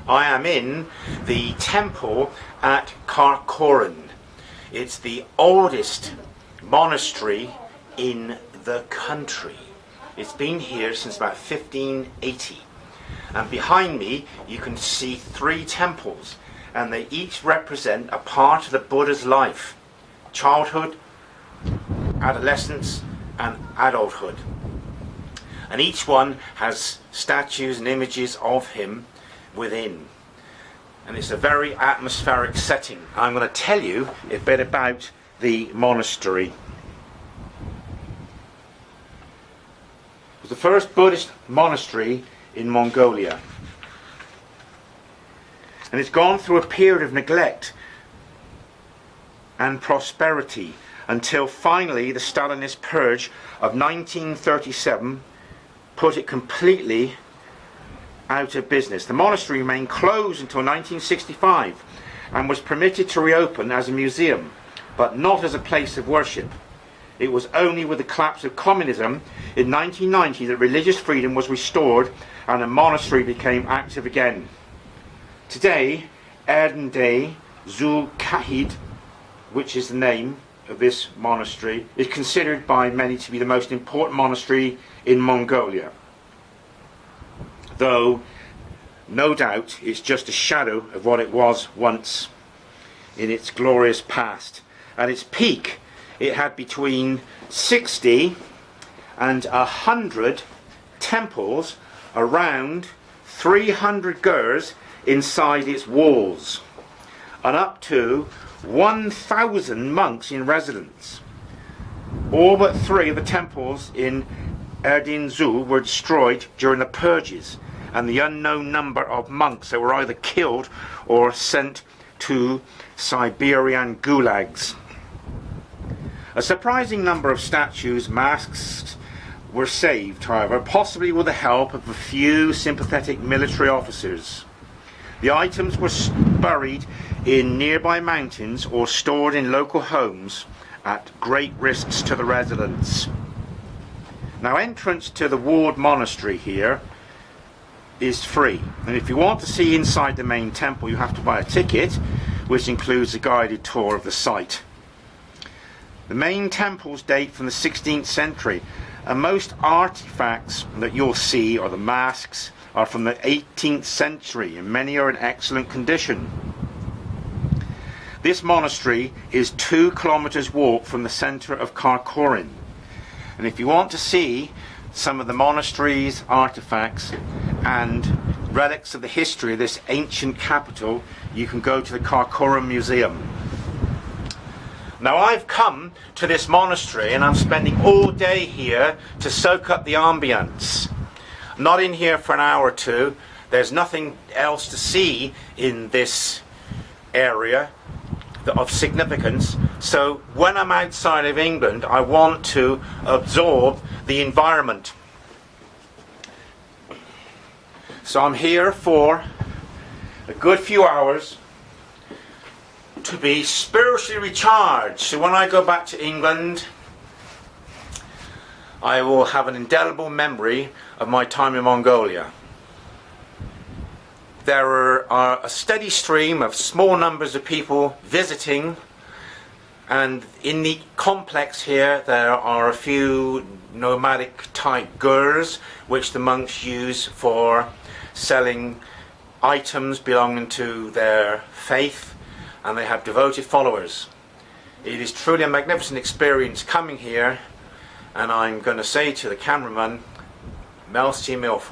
I am in the temple at Karakoram. It's the oldest monastery in the country. It's been here since about 1580. And behind me you can see 3 temples, and they each represent a part of the Buddha's life: childhood, adolescence and adulthood. And each one has statues and images of him within. And it's a very atmospheric setting. I'm going to tell you a bit about the monastery. It was the first Buddhist monastery in Mongolia. And it's gone through a period of neglect and prosperity until finally the Stalinist purge of 1937 put it completely out of business. The monastery remained closed until 1965 and was permitted to reopen as a museum, but not as a place of worship. It was only with the collapse of communism in 1990 that religious freedom was restored and the monastery became active again. Today, Erdene Zuu Khiid, which is the name of this monastery, is considered by many to be the most important monastery in Mongolia, though no doubt it's just a shadow of what it was once in its glorious past. At its peak it had between 60 and 100 temples, around 300 gurs inside its walls, and up to 1,000 monks in residence. All but 3 of the temples in Erdene Zuu were destroyed during the purges, and the unknown number of monks that were either killed or sent to Siberian gulags. A surprising number of statues, masks, were saved, however, possibly with the help of a few sympathetic military officers. The items were buried in nearby mountains or stored in local homes at great risks to the residents. Now, entrance to the walled monastery here is free, and if you want to see inside the main temple you have to buy a ticket, which includes a guided tour of the site. The main temples date from the 16th century, and most artifacts that you'll see, or the masks, are from the 18th century, and many are in excellent condition. This monastery is 2 kilometers walk from the centre of Karakoram, and if you want to see some of the monastery's artifacts and relics of the history of this ancient capital, you can go to the Karakoram Museum. Now, I've come to this monastery and I'm spending all day here to soak up the ambience. I'm not in here for an hour or two. There's nothing else to see in this area of significance. So when I'm outside of England, I want to absorb the environment. So I'm here for a good few hours to be spiritually recharged. So when I go back to England, I will have an indelible memory of my time in Mongolia. There are a steady stream of small numbers of people visiting, and in the complex here there are a few nomadic type gurs which the monks use for selling items belonging to their faith, and they have devoted followers. It is truly a magnificent experience coming here, and I'm going to say to the cameraman, merci mille fois.